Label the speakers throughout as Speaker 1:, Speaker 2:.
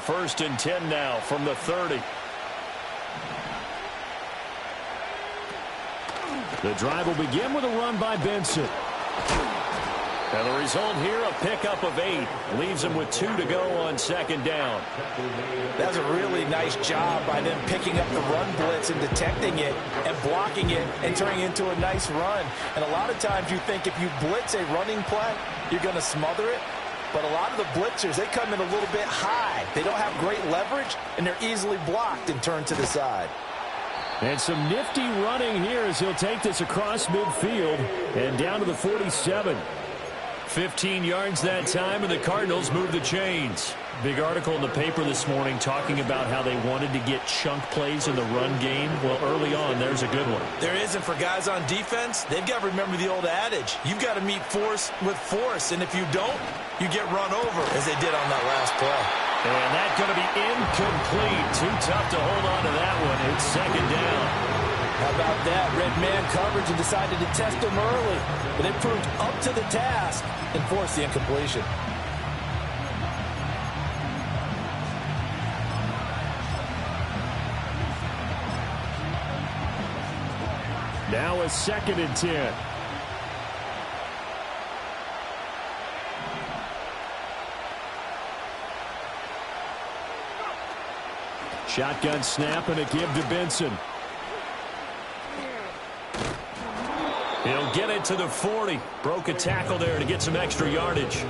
Speaker 1: 1st and 10 now from the 30. The drive will begin with a run by Benson. And the result here, a pickup of 8. Leaves them with 2 to go on 2nd down.
Speaker 2: That's a really nice job by them picking up the run blitz and detecting it and blocking it and turning it into a nice run. And a lot of times you think if you blitz a running play, you're going to smother it. But a lot of the blitzers, they come in a little bit high. They don't have great leverage, and they're easily blocked and turned to the side.
Speaker 1: And some nifty running here as he'll take this across midfield and down to the 47. 15 yards that time, and the Cardinals move the chains. Big article in the paper this morning talking about how they wanted to get chunk plays in the run game. Well, early on, there's a good one.
Speaker 2: There isn't for guys on defense. They've got to remember the old adage. You've got to meet force with force, and if you don't, you get run over, as they did on that last play.
Speaker 1: And that's going to be incomplete. Too tough to hold on to that one. It's 2nd down.
Speaker 2: How about that? Red man coverage and decided to test him early. But they proved up to the task and forced the incompletion.
Speaker 1: Now a 2nd and 10. Shotgun snap and a give to Benson. He'll get it to the 40. Broke a tackle there to get some extra yardage.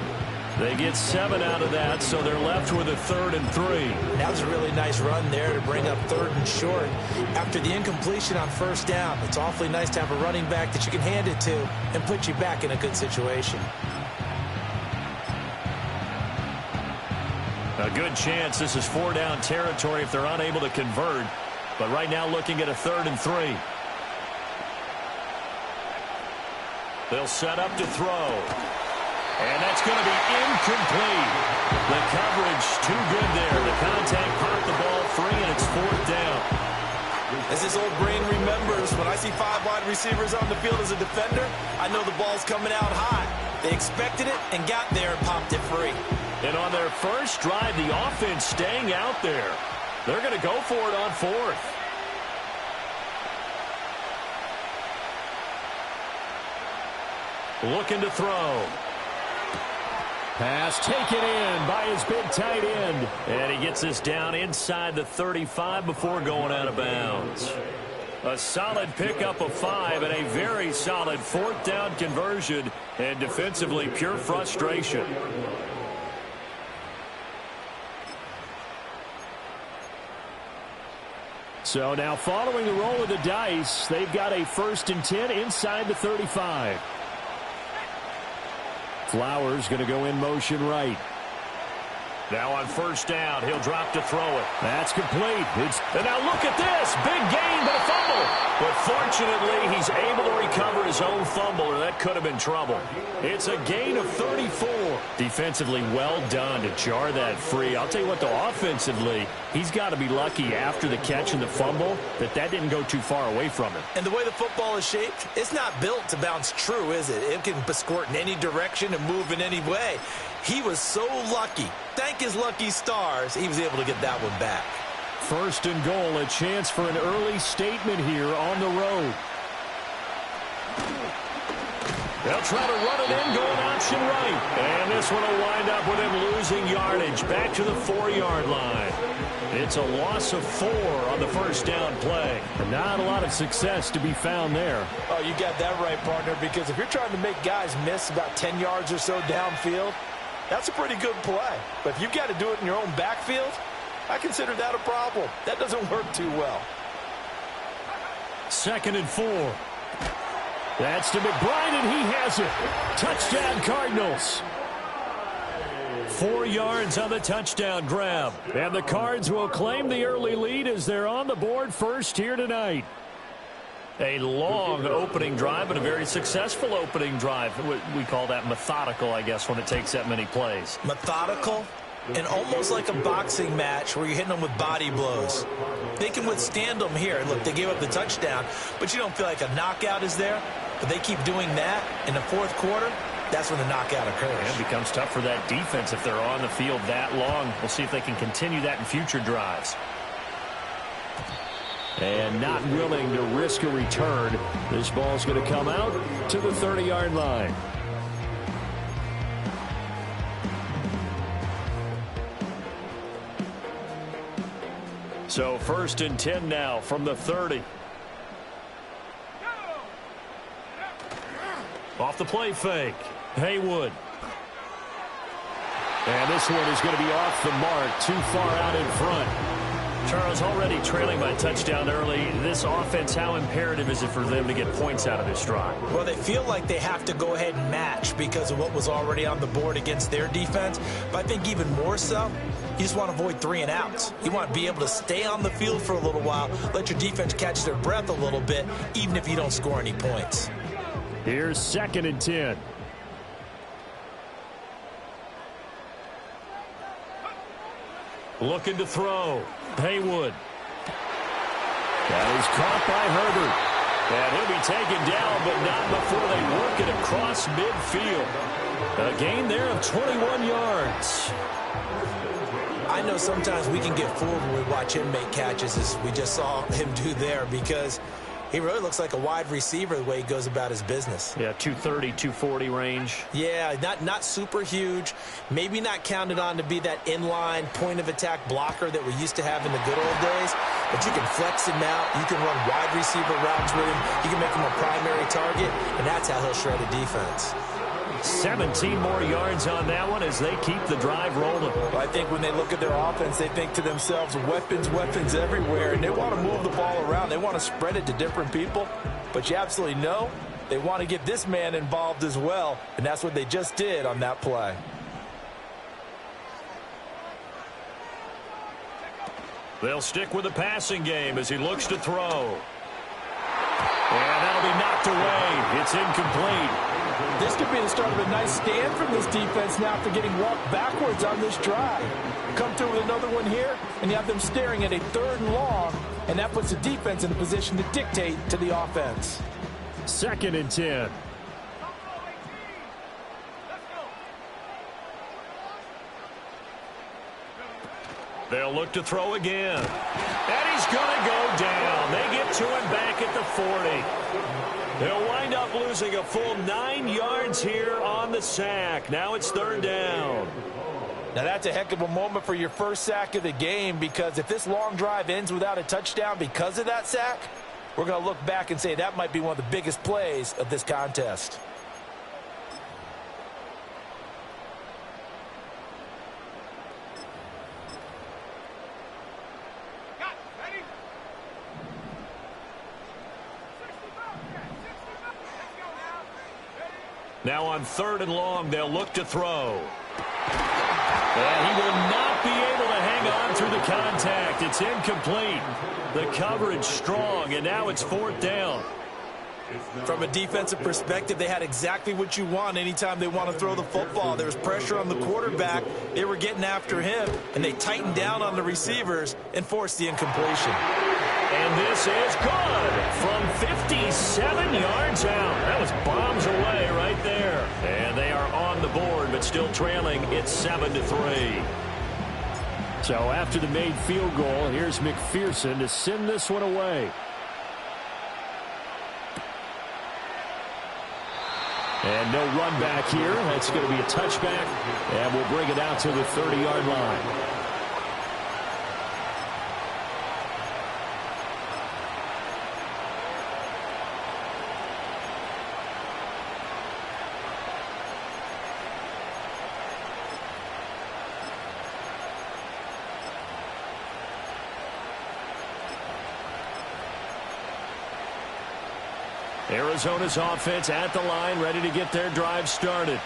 Speaker 1: They get 7 out of that, so they're left with a 3rd and 3.
Speaker 2: That was a really nice run there to bring up 3rd and short. After the incompletion on 1st down, it's awfully nice to have a running back that you can hand it to and put you back in a good situation.
Speaker 1: A good chance this is 4-down territory if they're unable to convert. But right now looking at a 3rd and 3. They'll set up to throw. And that's going to be incomplete. The coverage too good there. The contact popped the ball free, and it's 4th down.
Speaker 2: As this old brain remembers, when I see 5 wide receivers on the field as a defender, I know the ball's coming out high. They expected it and got there and popped it free.
Speaker 1: And on their first drive, the offense staying out there. They're going to go for it on 4th. Looking to throw. Pass taken in by his big tight end. And he gets this down inside the 35 before going out of bounds. A solid pickup of 5 and a very solid 4th down conversion. And defensively, pure frustration. So now following the roll of the dice, they've got a 1st and 10 inside the 35. Flowers going to go in motion right. Now on 1st down, he'll drop to throw it. That's complete. And now look at this. Big gain, but a fumble. But fortunately, he's able to recover his own fumble, or that could have been trouble. It's a gain of 34. Defensively, well done to jar that free. I'll tell you what, though, offensively, he's got to be lucky after the catch and the fumble that didn't go too far away from him.
Speaker 2: And the way the football is shaped, it's not built to bounce true, is it? It can squirt in any direction and move in any way. He was so lucky. Thank his lucky stars, he was able to get that one back.
Speaker 1: 1st and goal, a chance for an early statement here on the road. They'll try to run it in, going option right. And this one will wind up with him losing yardage back to the 4-yard line. It's a loss of 4 on the 1st down play. Not a lot of success to be found there.
Speaker 2: Oh, you got that right, partner, because if you're trying to make guys miss about 10 yards or so downfield, that's a pretty good play. But if you've got to do it in your own backfield, I consider that a problem. That doesn't work too well.
Speaker 1: 2nd and 4. That's to McBride, and he has it. Touchdown, Cardinals. 4 yards on the touchdown grab. And the Cards will claim the early lead as they're on the board first here tonight. A long opening drive and a very successful opening drive. We call that methodical, I guess, when it takes that many plays.
Speaker 2: Methodical and almost like a boxing match where you're hitting them with body blows. They can withstand them here. Look, they gave up the touchdown, but you don't feel like a knockout is there. But they keep doing that in the 4th quarter, that's when the knockout occurs.
Speaker 1: And it becomes tough for that defense if they're on the field that long. We'll see if they can continue that in future drives. And not willing to risk a return. This ball's going to come out to the 30-yard line. So 1st and 10 now from the 30. Off the play fake. Haywood. And this one is going to be off the mark, too far out in front. Charles, already trailing by touchdown early. This offense, how imperative is it for them to get points out of this drive?
Speaker 2: Well, they feel like they have to go ahead and match because of what was already on the board against their defense. But I think even more so, you just want to avoid 3 and outs. You want to be able to stay on the field for a little while, let your defense catch their breath a little bit, even if you don't score any points.
Speaker 1: Here's 2nd and 10. Looking to throw. Haywood. That is caught by Herbert. And he'll be taken down, but not before they work it across midfield. A gain there of 21 yards.
Speaker 2: I know sometimes we can get fooled when we watch him make catches, as we just saw him do there, because he really looks like a wide receiver the way he goes about his business.
Speaker 1: Yeah, 230, 240 range.
Speaker 2: Yeah, not super huge. Maybe not counted on to be that inline point-of-attack blocker that we used to have in the good old days. But you can flex him out. You can run wide receiver routes with him. You can make him a primary target, and that's how he'll shred a defense.
Speaker 1: 17 more yards on that one as they keep the drive rolling.
Speaker 2: I think when they look at their offense, they think to themselves, weapons, weapons everywhere, and they want to move the ball around. They want to spread it to different people, but you absolutely know they want to get this man involved as well, and that's what they just did on that play.
Speaker 1: They'll stick with the passing game as he looks to throw. And that'll be knocked away. It's incomplete.
Speaker 2: This could be the start of a nice stand from this defense now after getting walked backwards on this drive. Come through with another one here, and you have them staring at a 3rd and long, and that puts the defense in a position to dictate to the offense.
Speaker 1: 2nd and 10. They'll look to throw again. And he's going to go down. They get to him back at the 40. They'll wind up losing a full 9 yards here on the sack. Now it's 3rd down.
Speaker 2: Now that's a heck of a moment for your first sack of the game, because if this long drive ends without a touchdown because of that sack, we're going to look back and say that might be one of the biggest plays of this contest.
Speaker 1: Now on 3rd and long, they'll look to throw. And he will not be able to hang on through the contact. It's incomplete. The coverage strong, and now it's 4th down.
Speaker 2: From a defensive perspective, they had exactly what you want anytime they want to throw the football. There was pressure on the quarterback. They were getting after him, and they tightened down on the receivers and forced the incompletion.
Speaker 1: And this is good from 57 yards out. That was bombs away right there. And they are on the board, but still trailing. It's 7-3. So after the made field goal, here's McPherson to send this one away. And no run back here. That's going to be a touchback. And we'll bring it out to the 30-yard line. Arizona's offense at the line, ready to get their drive started.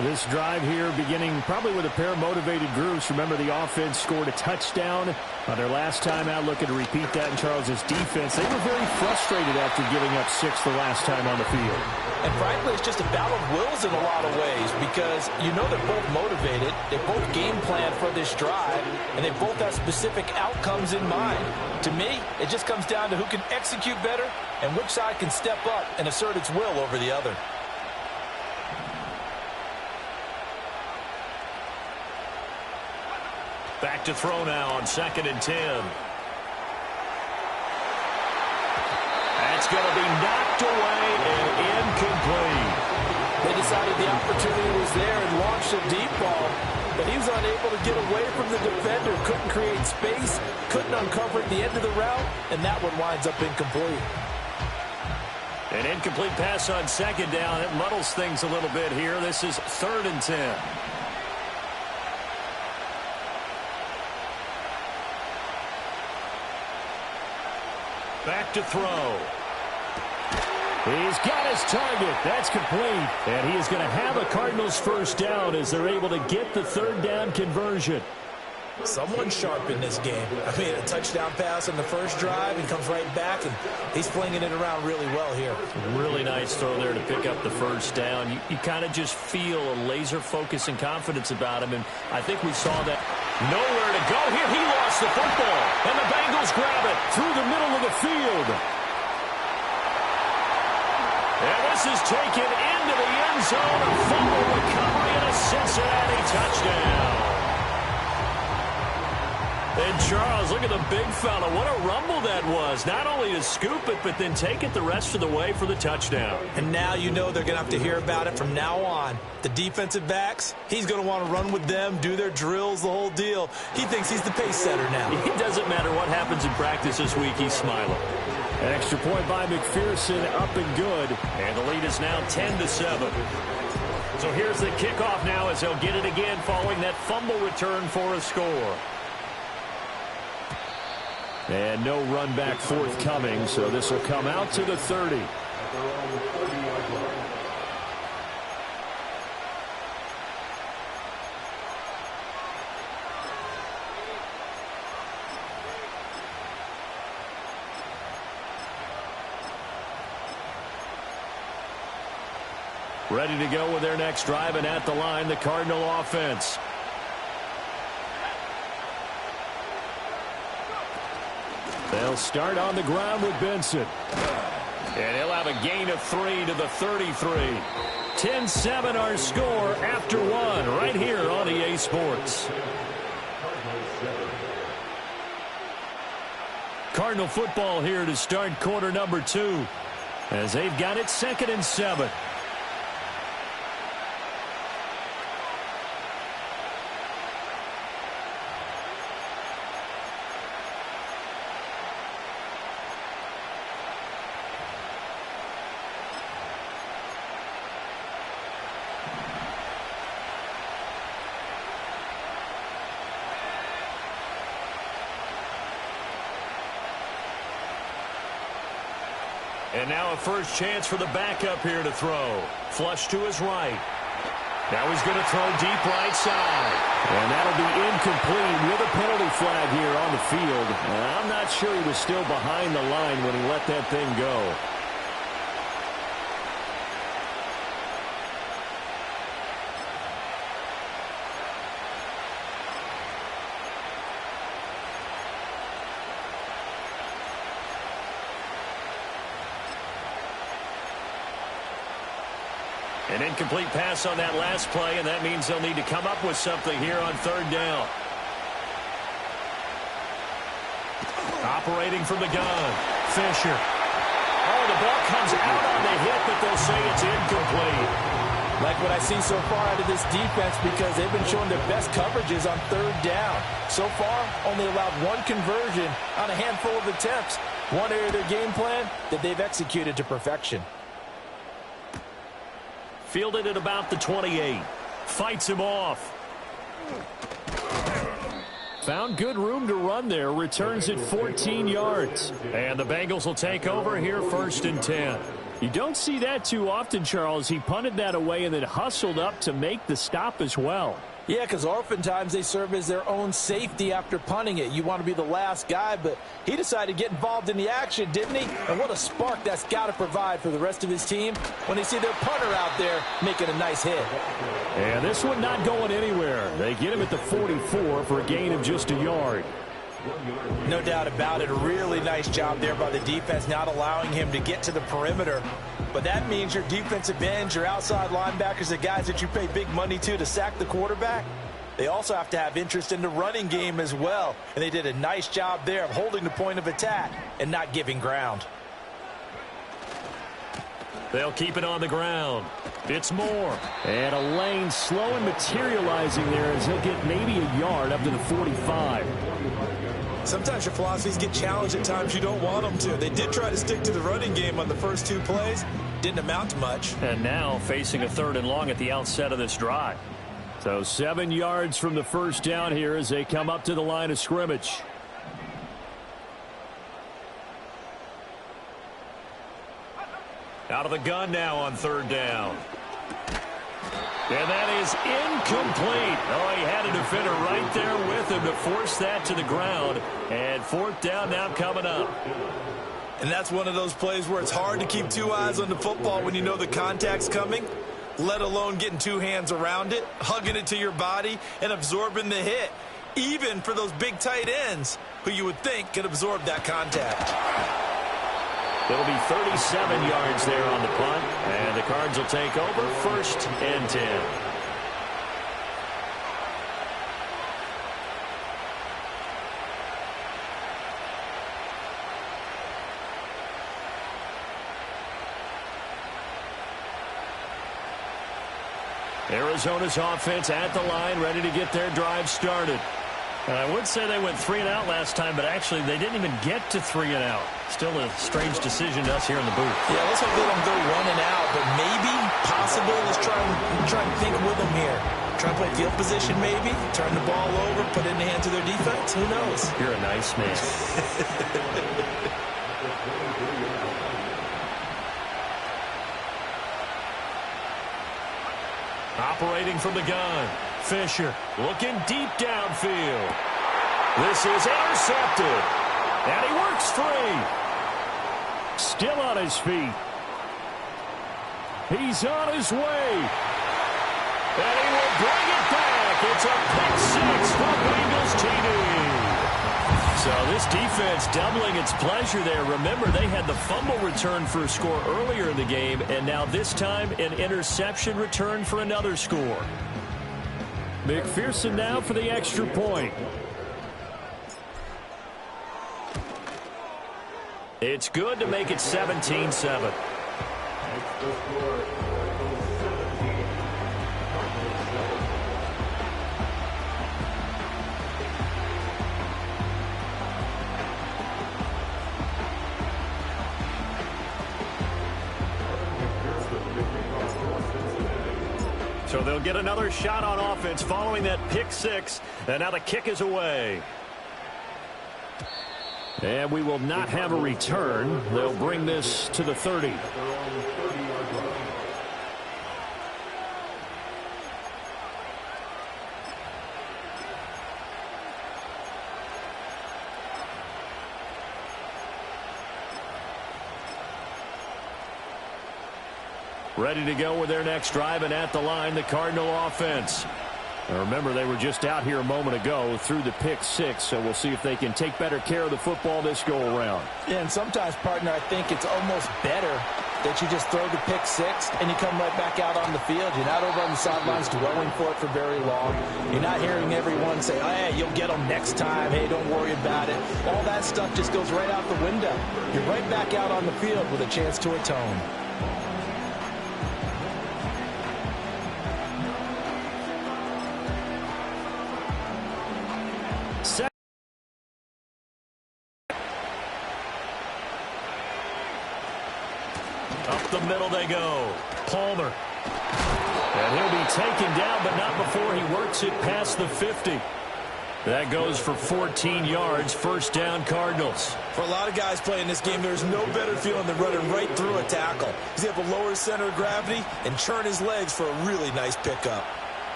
Speaker 1: This drive here beginning probably with a pair of motivated groups. Remember, the offense scored a touchdown on their last time out. Looking to repeat that in Charles's defense. They were very frustrated after giving up 6 the last time on the field.
Speaker 2: And frankly, it's just a battle of wills in a lot of ways, because you know they're both motivated. They both game plan for this drive, and they both have specific outcomes in mind. To me, it just comes down to who can execute better and which side can step up and assert its will over the other.
Speaker 1: Back to throw now on 2nd and 10. That's going to be knocked away and incomplete.
Speaker 2: They decided the opportunity was there and launched a deep ball, but he was unable to get away from the defender, couldn't create space, couldn't uncover at the end of the route, and that one winds up incomplete.
Speaker 1: An incomplete pass on 2nd down. It muddles things a little bit here. This is 3rd and 10. Back to throw.
Speaker 3: He's got his target. That's complete. And he is going to have a Cardinals first down as they're able to get the 3rd down conversion.
Speaker 2: Someone's sharp in this game. I mean, a touchdown pass on the first drive and comes right back, and he's flinging it around really well here.
Speaker 1: Really nice throw there to pick up the first down. You kind of just feel a laser focus and confidence about him, and I think we saw that. Nowhere to go here. He lost the football, and the Bengals grab it through the middle of the field. And this is taken into the end zone. A fumble recovery and a Cincinnati touchdown. And Charles, look at the big fella. What a rumble that was. Not only to scoop it, but then take it the rest of the way for the touchdown.
Speaker 2: And now you know they're going to have to hear about it from now on. The defensive backs, he's going to want to run with them, do their drills, the whole deal. He thinks he's the pace setter now.
Speaker 1: It doesn't matter what happens in practice this week. He's smiling.
Speaker 3: An extra point by McPherson, up and good.
Speaker 1: And the lead is now 10-7. So here's the kickoff now as they'll get it again following that fumble return for a score.
Speaker 3: And no run back forthcoming, so this will come out to the 30.
Speaker 1: Ready to go with their next drive, and at the line, the Cardinal offense.
Speaker 3: They'll start on the ground with Benson.
Speaker 1: And he'll have a gain of 3 to the 33. 10-7 our score after 1 right here on EA Sports. Cardinal football here to start quarter number 2 as they've got it 2nd and 7. And now a first chance for the backup here to throw. Flush to his right. Now he's going to throw deep right side.
Speaker 3: And that'll be incomplete with a penalty flag here on the field. And I'm not sure he was still behind the line when he let that thing go.
Speaker 1: An incomplete pass on that last play, and that means they'll need to come up with something here on 3rd down. Operating from the gun, Fisher. Oh, the ball comes out on the hit, but they'll say it's incomplete.
Speaker 2: Like what I see so far out of this defense, because they've been showing their best coverages on 3rd down. So far, only allowed 1 conversion on a handful of attempts. One area of their game plan that they've executed to perfection.
Speaker 1: Fielded at about the 28. Fights him off.
Speaker 3: Found good room to run there. Returns it 14 yards.
Speaker 1: And the Bengals will take over here 1st and 10.
Speaker 3: You don't see that too often, Charles. He punted that away and then hustled up to make the stop as well.
Speaker 2: Yeah, because oftentimes they serve as their own safety after punting it. You want to be the last guy, but he decided to get involved in the action, didn't he? And what a spark that's got to provide for the rest of his team when they see their punter out there making a nice hit.
Speaker 3: And this one not going anywhere. They get him at the 44 for a gain of just a yard.
Speaker 2: No doubt about it. A really nice job there by the defense, not allowing him to get to the perimeter. But that means your defensive ends, your outside linebackers, the guys that you pay big money to sack the quarterback, they also have to have interest in the running game as well. And they did a nice job there of holding the point of attack and not giving ground.
Speaker 3: They'll keep it on the ground. It's Moore. And a lane slow and materializing there as he'll get maybe a yard up to the 45.
Speaker 2: Sometimes your philosophies get challenged at times you don't want them to. They did try to stick to the running game on the first 2 plays. Didn't amount to much.
Speaker 3: And now facing a 3rd and long at the outset of this drive. So 7 yards from the first down here as they come up to the line of scrimmage.
Speaker 1: Out of the gun now on 3rd down. And that is incomplete. Oh, he had a defender right there with him to force that to the ground. And 4th down now coming up.
Speaker 2: And that's one of those plays where it's hard to keep 2 eyes on the football when you know the contact's coming, let alone getting 2 hands around it, hugging it to your body, and absorbing the hit, even for those big tight ends who you would think could absorb that contact.
Speaker 3: It'll be 37 yards there on the punt, and the Cards will take over 1st and 10. Arizona's offense at the line, ready to get their drive started. And I would say they went 3 and out last time, but actually they didn't even get to 3 and out. Still a strange decision to us here in the booth.
Speaker 2: Yeah, let's hope they don't go 1 and out, but maybe, possible. Let's try and think with them here. Try and play field position maybe, turn the ball over, put it in the hands of their defense. Who knows?
Speaker 3: You're a nice man. Operating from the gun. Fisher looking deep downfield. This is intercepted. And he works free. Still on his feet. He's on his way. And he will bring it back. It's a pick 6 for Bengals TD. So this defense doubling its pleasure there. Remember, they had the fumble return for a score earlier in the game, and now this time an interception return for another score. McPherson now for the extra point. It's good to make it 17-7. So they'll get another shot on offense following that pick 6. And now the kick is away. And we will not have a return. They'll bring this to the 30. Ready to go with their next drive, and at the line, the Cardinal offense. Now remember, they were just out here a moment ago through the pick 6, so we'll see if they can take better care of the football this go-around.
Speaker 2: Yeah, and sometimes, partner, I think it's almost better that you just throw the pick 6 and you come right back out on the field. You're not over on the sidelines dwelling for it for very long. You're not hearing everyone say, oh, hey, you'll get them next time. Hey, don't worry about it. All that stuff just goes right out the window. You're right back out on the field with a chance to atone.
Speaker 3: Up the middle they go. Palmer. And he'll be taken down, but not before he works it past the 50. That goes for 14 yards. First down, Cardinals.
Speaker 2: For a lot of guys playing this game, there's no better feeling than running right through a tackle. He's able to lower his center of gravity and churn his legs for a really nice pickup.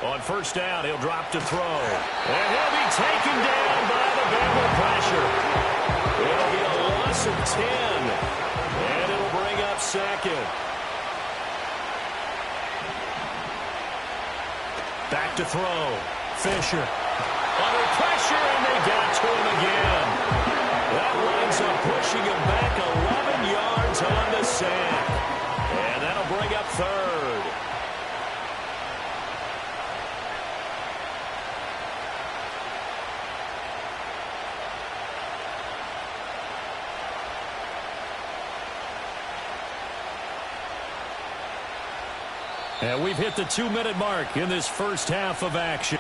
Speaker 3: On first down, he'll drop to throw. And he'll be taken down by the Bengal pressure. It'll be a loss of 10. And it'll bring up second. Back to throw. Fisher. Under pressure, and they got to him again. That winds up pushing him back 11 yards on the sack. And that'll bring up third.
Speaker 1: And we've hit the 2-minute mark in this first half of action.